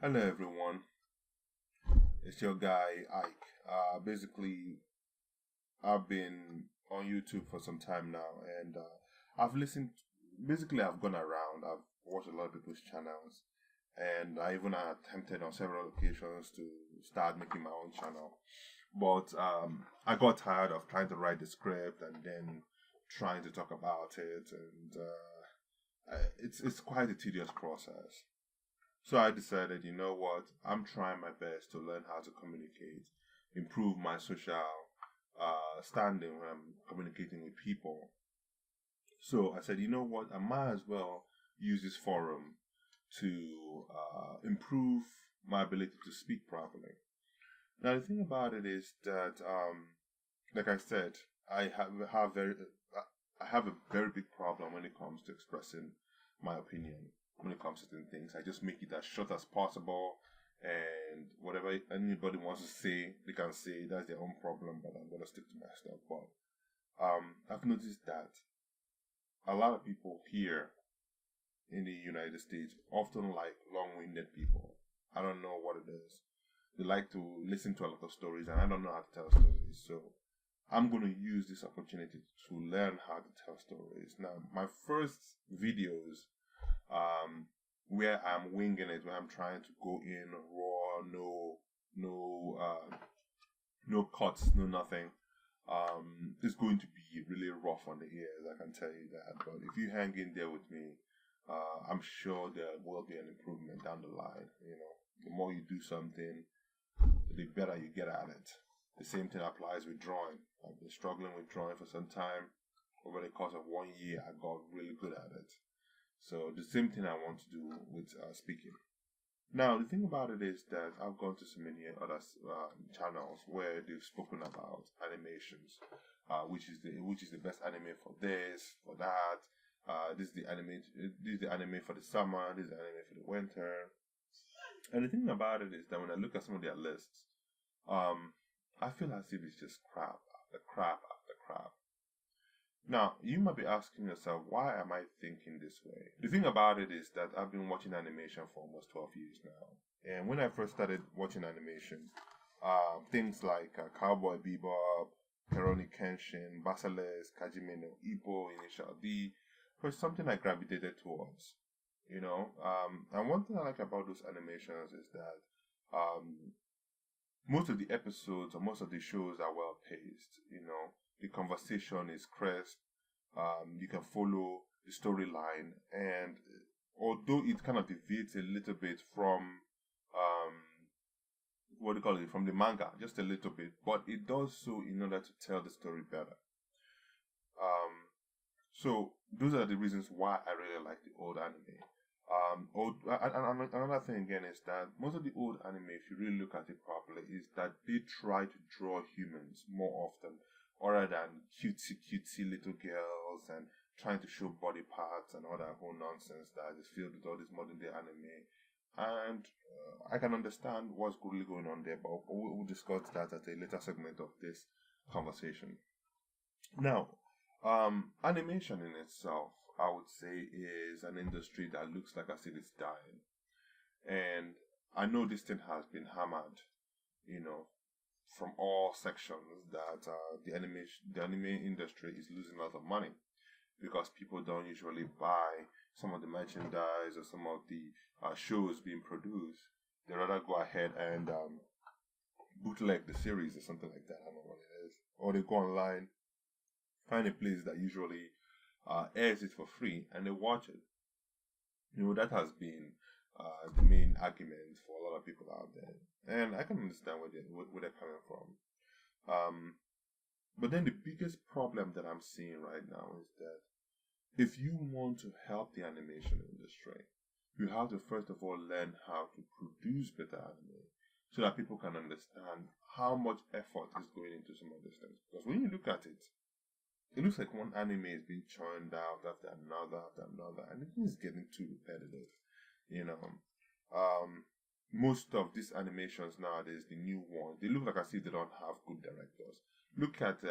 Hello everyone, it's your guy Ike. Basically, I've been on YouTube for some time now, and I've listened. Basically, I've gone around. I've watched a lot of people's channels, and I even attempted on several occasions to start making my own channel. But I got tired of trying to write the script and then trying to talk about it, and it's quite a tedious process. So I decided, you know what, I'm trying my best to learn how to communicate, improve my social standing when I'm communicating with people. So I said, you know what, I might as well use this forum to improve my ability to speak properly. Now the thing about it is that, like I said, I have a very big problem when it comes to expressing my opinion. When it comes to certain things, I just make it as short as possible, and whatever anybody wants to say, they can say. That's their own problem, but I'm gonna stick to my stuff. But I've noticed that a lot of people here in the United States often like long-winded people. I don't know what it is. They like to listen to a lot of stories, and I don't know how to tell stories. So I'm going to use this opportunity to learn how to tell stories. Now, my first videos, um, where I'm winging it, where I'm trying to go in raw, no cuts, no nothing. It's going to be really rough on the ears, I can tell you that. But if you hang in there with me, I'm sure there will be an improvement down the line. You know, the more you do something, the better you get at it. The same thing applies with drawing. I've been struggling with drawing for some time. Over the course of 1 year, I got really good at it. So the same thing I want to do with speaking. Now the thing about it is that I've gone to so many other channels where they've spoken about animations, which is the best anime for this, for that. This is the anime. This is the anime for the summer. This is the anime for the winter. And the thing about it is that when I look at some of their lists, um, I feel as if it's just crap after crap after crap. Now, you might be asking yourself, why am I thinking this way? The thing about it is that I've been watching animation for almost 12 years now. And when I first started watching animation, things like Cowboy Bebop, Rurouni Kenshin, Basilisk, Hajime no Ippo, Initial D, was something I gravitated towards. And one thing I like about those animations is that most of the episodes or most of the shows are well paced. The conversation is crisp. You can follow the storyline, and although it kind of deviates a little bit from um, what do you call it, from the manga, just a little bit, but it does so in order to tell the story better. So those are the reasons why I really like the old anime. Another thing again is that most of the old anime, if you really look at it properly, is that they try to draw humans more often, other than cutesy little girls and trying to show body parts and all that whole nonsense that is filled with all this modern day anime. And I can understand what's really going on there, but we'll discuss that at a later segment of this conversation. Now, animation in itself, I would say, is an industry that looks like as if it's dying. And I know this thing has been hammered, you know, from all sections that the anime industry is losing a lot of money because people don't usually buy some of the merchandise or some of the shows being produced. They rather go ahead and bootleg the series or something like that. I don't know what it is, or they go online, find a place that usually airs it for free, and they watch it. That has been the main argument for a lot of people out there, and I can understand where they're coming from. Um, but then the biggest problem that I'm seeing right now is that if you want to help the animation industry, you have to first of all learn how to produce better anime so that people can understand how much effort is going into some of these things. Because when you look at it, it looks like one anime is being churned out after another, and it is getting too repetitive. You know, most of these animations nowadays, the new ones, they look like as if they don't have good directors. Look at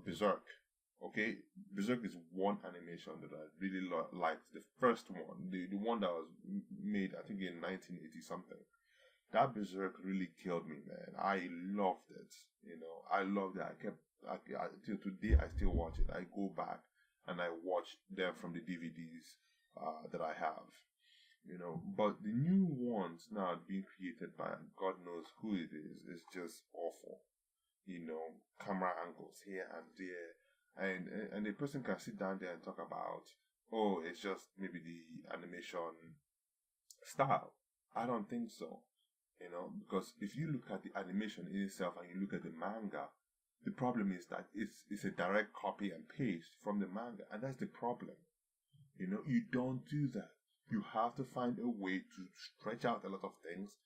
Berserk. Okay, Berserk is one animation that I really liked. The first one, the one that was made, I think, in 1980 something. that Berserk really killed me, man. I loved it. I loved it. Till today, I still watch it. I go back and I watch them from the DVDs that I have. But the new ones now being created by God knows who it is just awful. Camera angles here and there, and a person can sit down there and talk about, oh, it's just maybe the animation style. I don't think so. Because if you look at the animation in itself and you look at the manga, the problem is that it's a direct copy and paste from the manga, and that's the problem. You don't do that. You have to find a way to stretch out a lot of things,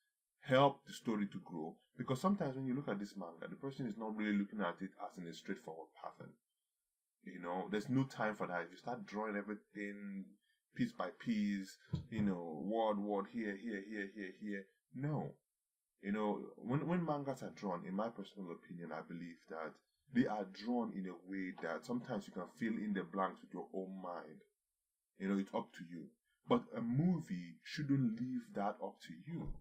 help the story to grow, because sometimes when you look at this manga, the person is not really looking at it as in a straightforward pattern. There's no time for that. If you start drawing everything piece by piece, word here, here, no. When mangas are drawn, in my personal opinion, I believe that they are drawn in a way that sometimes you can fill in the blanks with your own mind. It's up to you. But a movie shouldn't leave that up to you.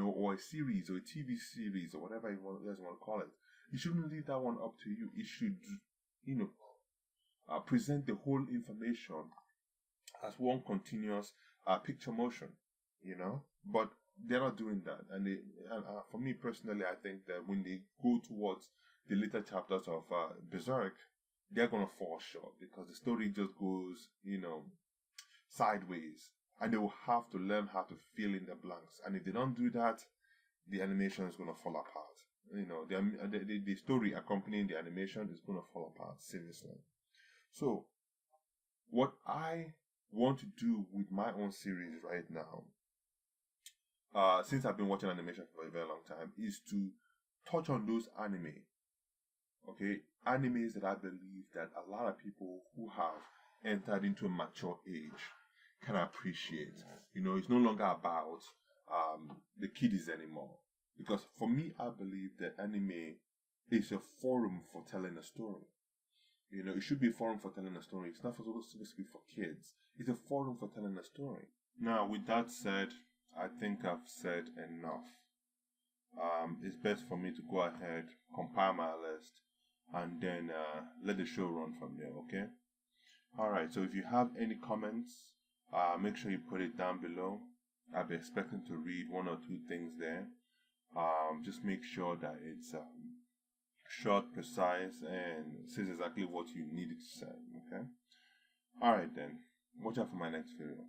Or a series or a TV series or whatever you want to call it. You shouldn't leave that one up to you. It should, present the whole information as one continuous picture motion, But they're not doing that. And for me personally, I think that when they go towards the later chapters of Berserk, they're going to fall short because the story just goes, sideways. And they will have to learn how to fill in the blanks. And if they don't do that, the animation is going to fall apart. The story accompanying the animation is going to fall apart, seriously. So, what I want to do with my own series right now, since I've been watching animation for a very long time, is to touch on those anime. Okay, animes that I believe that a lot of people who have entered into a mature age can appreciate. It's no longer about the kiddies anymore. Because for me, I believe that anime is a forum for telling a story. It should be a forum for telling a story. It's not supposed to be for kids. It's a forum for telling a story. Now, with that said, I think I've said enough. It's best for me to go ahead, compile my list, and then let the show run from there, okay? Alright, so if you have any comments, make sure you put it down below. I'll be expecting to read one or two things there. Just make sure that it's short, precise, and says exactly what you need it to say, okay? Alright then, watch out for my next video.